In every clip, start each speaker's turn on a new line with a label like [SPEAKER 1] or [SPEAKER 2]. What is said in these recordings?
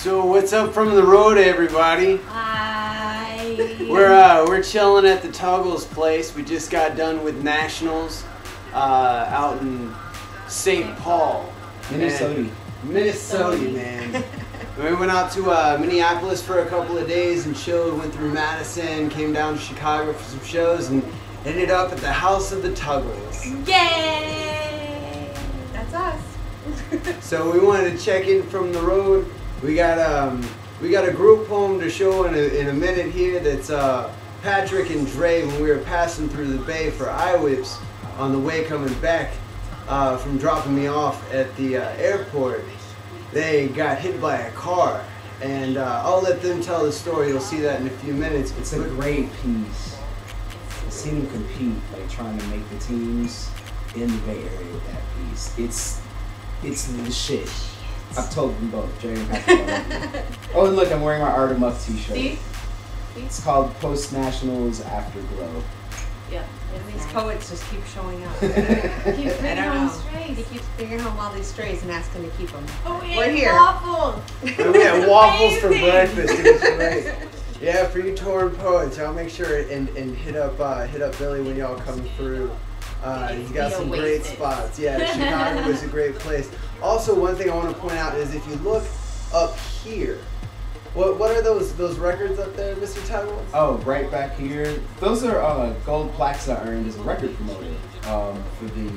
[SPEAKER 1] So what's up from the road, everybody?
[SPEAKER 2] Hi.
[SPEAKER 1] We're chilling at the Tuggle's place. We just got done with nationals out in St. Paul,
[SPEAKER 3] Minnesota,
[SPEAKER 1] man. We went out to Minneapolis for a couple of days and chilled. Went through Madison, came down to Chicago for some shows, and ended up at the house of the Tuggles.
[SPEAKER 2] Yay! That's us.
[SPEAKER 1] So we wanted to check in from the road. We got a group poem to show in a minute here. That's Patrick and Dre when we were passing through the bay for eye-whips on the way coming back from dropping me off at the airport. They got hit by a car, and I'll let them tell the story. You'll see that in a few minutes.
[SPEAKER 3] It's a great piece. I've seen him compete, like trying to make the teams in the Bay Area with that piece. It's the shit. I've told them both, Jerry and Patrick. Oh, and look, I'm wearing my Art of Muff t-shirt.
[SPEAKER 2] See?
[SPEAKER 3] It's called Post Nationals Afterglow.
[SPEAKER 2] Yeah.
[SPEAKER 4] And these poets just keep showing up.
[SPEAKER 2] Keep bringing home strays.
[SPEAKER 4] He keeps bringing home all these strays and asking to keep them.
[SPEAKER 2] Oh,
[SPEAKER 4] We're here.
[SPEAKER 2] Waffles.
[SPEAKER 1] And we had waffles for
[SPEAKER 2] Amazing.
[SPEAKER 1] breakfast. It was great. Yeah, for you touring poets, y'all make sure and hit up Billy when y'all come through. He's got some great spots. Yeah, Chicago is a great place. Also, one thing I want to point out is if you look up here, what are those records up there, Mr. Tuggle?
[SPEAKER 3] Oh, right back here. Those are gold plaques I earned as a record promoter for the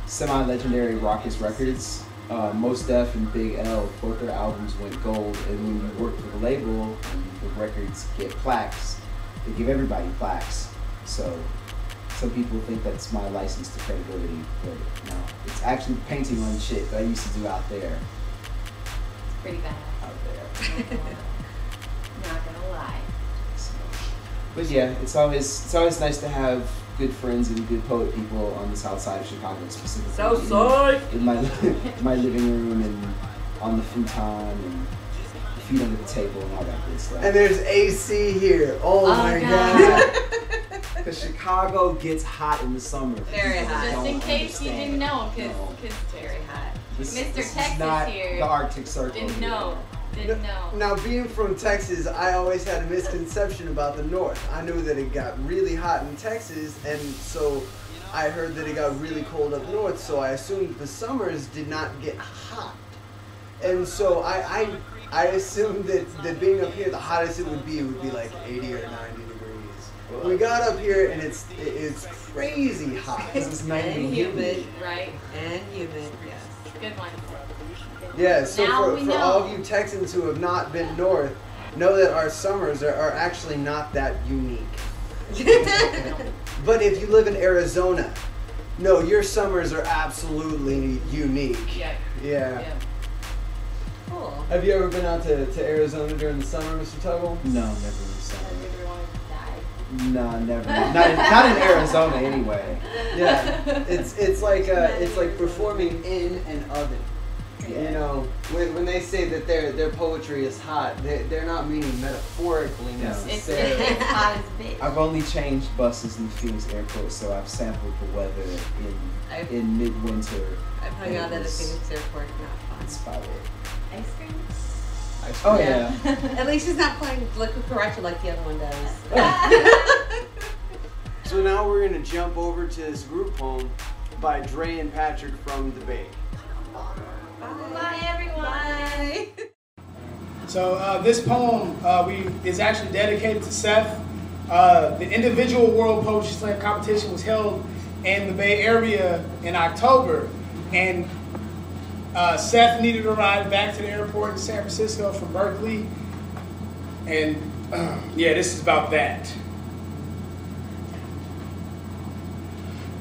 [SPEAKER 3] semi-legendary Raucous Records. Most Def and Big L, both their albums went gold, and when you work for the label, the records get plaques. They give everybody plaques. So some people think that's my license to credibility, but no, it's actually painting on shit that I used to do out there.
[SPEAKER 2] It's pretty bad.
[SPEAKER 3] Out there.
[SPEAKER 2] Not gonna lie.
[SPEAKER 3] So, but yeah, it's always nice to have good friends and good poet people on the south side of Chicago, specifically.
[SPEAKER 4] So sorry.
[SPEAKER 3] In my living room and on the futon and the feet under the table and all that good stuff.
[SPEAKER 1] And there's AC here. Oh my God.
[SPEAKER 3] Because Chicago gets hot in the summer.
[SPEAKER 4] Very hot.
[SPEAKER 2] Just in case you didn't know, because it's very hot. Mr. Texas here.
[SPEAKER 3] The Arctic Circle.
[SPEAKER 2] Didn't know. Didn't know.
[SPEAKER 1] Now, being from Texas, I always had a misconception about the North. I knew that it got really hot in Texas, and so I heard that it got really cold up north, so I assumed the summers did not get hot. And so I assumed that being up here, the hottest it would be like 80 or 90 degrees. We got up here, and it's crazy hot.
[SPEAKER 3] It's 90
[SPEAKER 4] And humid.
[SPEAKER 2] Right?
[SPEAKER 4] And humid, yes.
[SPEAKER 2] Good one.
[SPEAKER 1] Yeah, so
[SPEAKER 2] Now
[SPEAKER 1] for all of you Texans who have not been north, know that our summers are actually not that unique. But if you live in Arizona, no, your summers are absolutely unique.
[SPEAKER 2] Yeah.
[SPEAKER 1] Yeah.
[SPEAKER 4] Cool.
[SPEAKER 1] Have you ever been out to Arizona during the summer, Mr. Tuggle?
[SPEAKER 3] No, never in the summer.
[SPEAKER 2] Everyone died.
[SPEAKER 3] No, never. Not in Arizona anyway.
[SPEAKER 1] Yeah. It's like performing in an oven.
[SPEAKER 3] Yeah.
[SPEAKER 1] You know, when they say that their poetry is hot, they're not meaning metaphorically necessarily.
[SPEAKER 2] It's hot as a bitch.
[SPEAKER 3] I've only changed buses in the Phoenix airport, so I've sampled the weather in midwinter.
[SPEAKER 4] I've hung out at a Phoenix airport, not
[SPEAKER 3] That's
[SPEAKER 4] fun.
[SPEAKER 3] about it.
[SPEAKER 2] Ice cream?
[SPEAKER 3] Oh yeah.
[SPEAKER 4] At least he's not playing liquid corrector like the other one does.
[SPEAKER 1] So now we're gonna jump over to this group poem by Dre and Patrick from the Bay.
[SPEAKER 2] Bye, everyone.
[SPEAKER 5] So this poem is actually dedicated to Seth. The individual World Poetry Slam competition was held in the Bay Area in October, and Seth needed a ride back to the airport in San Francisco from Berkeley, and yeah, this is about that.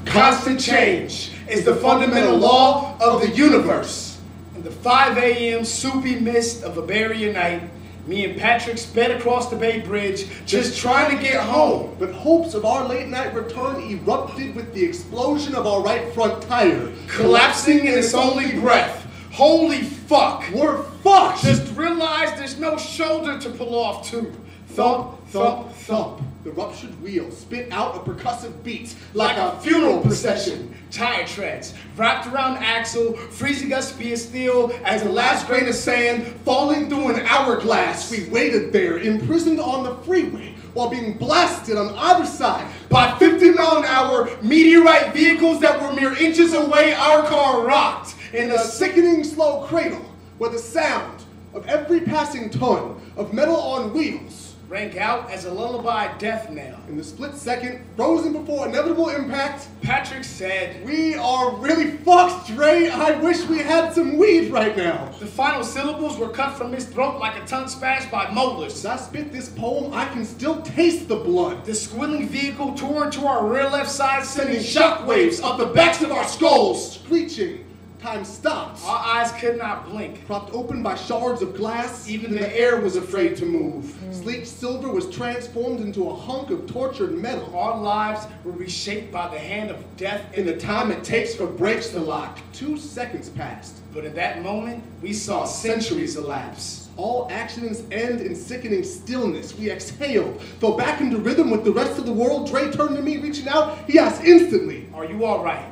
[SPEAKER 5] Constant change is the fundamental law of the universe. In the 5 a.m. soupy mist of a Bay Area night, me and Patrick sped across the Bay Bridge, just trying to get home.
[SPEAKER 6] But hopes of our late night return erupted with the explosion of our right front tire.
[SPEAKER 5] Collapsing in its only breath. Holy fuck.
[SPEAKER 6] We're fucked!
[SPEAKER 5] Just realized there's no shoulder to pull off to. Thump, thump, thump.
[SPEAKER 6] The ruptured wheel spit out a percussive beat like a funeral procession.
[SPEAKER 5] Tire treads wrapped around axle, freezing us via steel as the last grain of sand
[SPEAKER 6] Falling through an hourglass, we waited there, imprisoned on the freeway, while being blasted on either side by 50-mile-an-hour meteorite vehicles that were mere inches away. Our car rocked in a sickening slow cradle, where the sound of every passing ton of metal on wheels
[SPEAKER 5] rang out as a lullaby death knell.
[SPEAKER 6] in the split second, frozen before inevitable impact.
[SPEAKER 5] Patrick said,
[SPEAKER 6] We are really fucked, Dre. I wish we had some weed right now.
[SPEAKER 5] the final syllables were cut from his throat like a tongue smashed by molars.
[SPEAKER 6] As I spit this poem, I can still taste the blood.
[SPEAKER 5] The squealing vehicle tore into our rear left side,
[SPEAKER 6] Sending
[SPEAKER 5] sending
[SPEAKER 6] shockwaves up the backs of our skulls. Screeching. Time stopped.
[SPEAKER 5] Our eyes could not blink.
[SPEAKER 6] Propped open by shards of glass,
[SPEAKER 5] Even the air was afraid to move.
[SPEAKER 6] Sleek silver was transformed into a hunk of tortured metal.
[SPEAKER 5] Our lives were reshaped by the hand of death
[SPEAKER 6] In the time it takes for brakes to lock, 2 seconds passed.
[SPEAKER 5] But in that moment, we saw centuries elapse.
[SPEAKER 6] All actions end in sickening stillness. We exhaled, fell back into rhythm with the rest of the world. Dre turned to me, reaching out. He asked instantly,
[SPEAKER 5] Are you all right?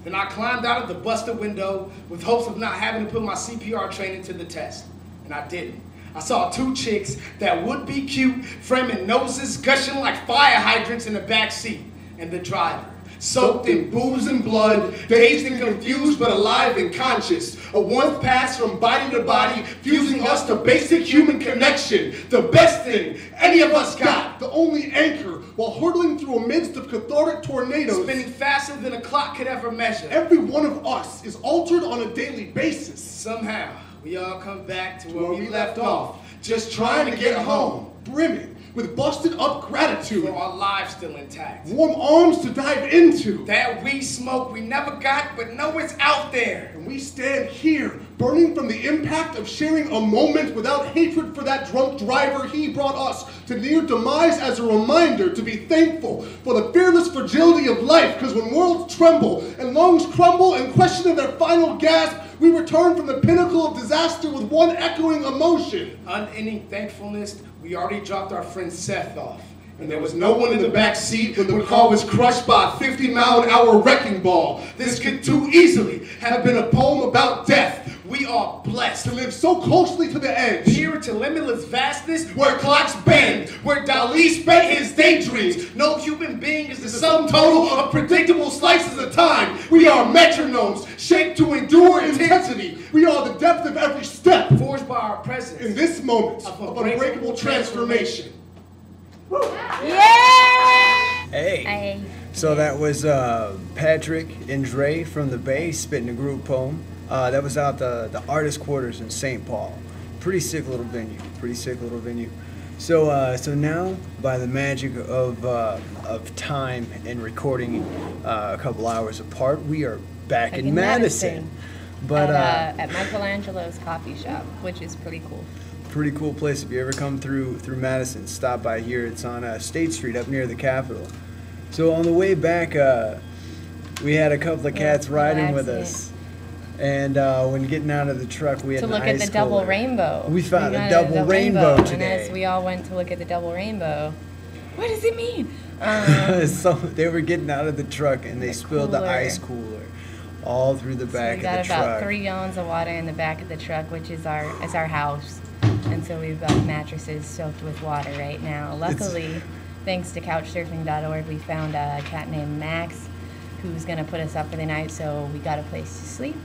[SPEAKER 5] Then I climbed out of the busted window with hopes of not having to put my CPR training to the test. And I didn't. I saw 2 chicks that would be cute, framing noses gushing like fire hydrants in the back seat. And the driver, soaked in booze and blood, dazed and confused but alive and conscious. A warmth passed from body to body, fusing us to basic human connection. The best thing any of us got.
[SPEAKER 6] the only anchor, while hurtling through a midst of cathartic tornadoes.
[SPEAKER 5] Spinning faster than a clock could ever measure.
[SPEAKER 6] Every one of us is altered on a daily basis.
[SPEAKER 5] Somehow, we all come back to where we left off, just trying to get home.
[SPEAKER 6] Brimming with busted up gratitude.
[SPEAKER 5] For our lives still intact.
[SPEAKER 6] Warm arms to dive into.
[SPEAKER 5] That weed smoke we never got, but know it's out there.
[SPEAKER 6] And we stand here, burning from the impact of sharing a moment without hatred for that drunk driver. He brought us to near demise as a reminder to be thankful for the fearless fragility of life. Because when worlds tremble and lungs crumble in question of their final gasp, we return from the pinnacle of disaster with one echoing emotion.
[SPEAKER 5] Unending thankfulness, we already dropped our friend Seth off. And there was no one in the back seat when the car was crushed by a 50-mile-an-hour wrecking ball. This could too easily have been a poem about death. We are blessed
[SPEAKER 6] To live so closely to the edge.
[SPEAKER 5] here to limitless vastness, where clocks bend, where Dali spent his daydreams. No human being is the sum total of predictable slices of time.
[SPEAKER 6] We are metronomes, shaped to endure intensity. We are the depth of every step
[SPEAKER 5] Forged by our presence.
[SPEAKER 6] in this moment of unbreakable transformation.
[SPEAKER 1] Hey. So that was Patrick and Dre from the Bay spitting a group poem. That was out the artist quarters in St. Paul. Pretty sick little venue. So now, by the magic of time and recording a couple hours apart, we are back in Madison. But
[SPEAKER 2] at Michelangelo's coffee shop, which is pretty cool.
[SPEAKER 1] pretty cool place. If you ever come through Madison, stop by here. It's on State Street up near the Capitol. So on the way back, we had a couple of cats riding with us. And when getting out of the truck, we had
[SPEAKER 2] To
[SPEAKER 1] an
[SPEAKER 2] look
[SPEAKER 1] ice
[SPEAKER 2] at the double
[SPEAKER 1] cooler.
[SPEAKER 2] rainbow.
[SPEAKER 1] We found
[SPEAKER 2] got
[SPEAKER 1] a double rainbow
[SPEAKER 2] And
[SPEAKER 1] today.
[SPEAKER 2] as we all went to look at the double rainbow, what does it mean?
[SPEAKER 1] So they were getting out of the truck and they spilled the
[SPEAKER 2] cooler.
[SPEAKER 1] ice cooler all through the back
[SPEAKER 2] We got
[SPEAKER 1] of the
[SPEAKER 2] about
[SPEAKER 1] truck.
[SPEAKER 2] 3 gallons of water in the back of the truck, which is our house. And so we've got mattresses soaked with water right now. Luckily, thanks to couchsurfing.org, we found a cat named Max who's going to put us up for the night, so we got a place to sleep.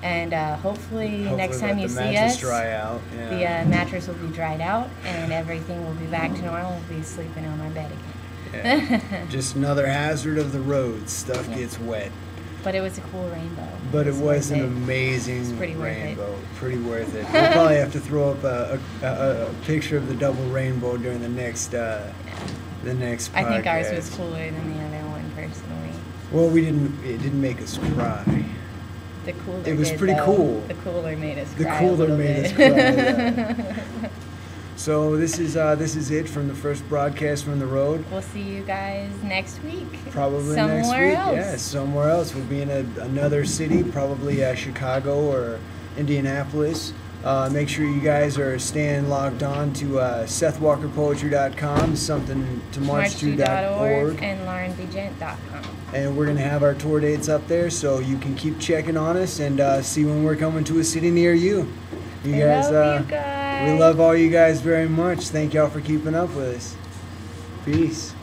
[SPEAKER 2] And hopefully next time
[SPEAKER 1] let
[SPEAKER 2] you
[SPEAKER 1] the
[SPEAKER 2] see
[SPEAKER 1] mattress
[SPEAKER 2] us,
[SPEAKER 1] dry out. Yeah.
[SPEAKER 2] the mattress will be dried out and everything will be back to normal. We'll be sleeping on my bed again.
[SPEAKER 1] Yeah. Just another hazard of the road. Stuff gets wet.
[SPEAKER 2] But it was a cool rainbow.
[SPEAKER 1] But it was
[SPEAKER 2] worth
[SPEAKER 1] an
[SPEAKER 2] it.
[SPEAKER 1] amazing
[SPEAKER 2] It's pretty worth it.
[SPEAKER 1] rainbow. Pretty worth it. We'll probably have to throw up a picture of the double rainbow during the next podcast.
[SPEAKER 2] I think ours was cooler than the other one, personally.
[SPEAKER 1] Well, it didn't make us cry.
[SPEAKER 2] The cooler
[SPEAKER 1] It was
[SPEAKER 2] did,
[SPEAKER 1] pretty
[SPEAKER 2] though.
[SPEAKER 1] cool.
[SPEAKER 2] The cooler made us
[SPEAKER 1] The
[SPEAKER 2] cry a
[SPEAKER 1] cooler
[SPEAKER 2] little
[SPEAKER 1] made us
[SPEAKER 2] bit.
[SPEAKER 1] cry. Yeah. So this is it from the first broadcast from the road.
[SPEAKER 2] We'll see you guys next week.
[SPEAKER 1] Probably
[SPEAKER 2] somewhere
[SPEAKER 1] next week.
[SPEAKER 2] else.
[SPEAKER 1] Yeah, somewhere else. We'll be in another city, probably Chicago or Indianapolis.
[SPEAKER 7] Make sure you guys are staying logged on to SethWalkerPoetry.com, something to march2.org,
[SPEAKER 2] and LaurenBegent.com.
[SPEAKER 7] and we're going to have our tour dates up there, so you can keep checking on us and see when we're coming to a city near you.
[SPEAKER 2] I love you guys.
[SPEAKER 7] We love all you guys very much. Thank y'all for keeping up with us. Peace.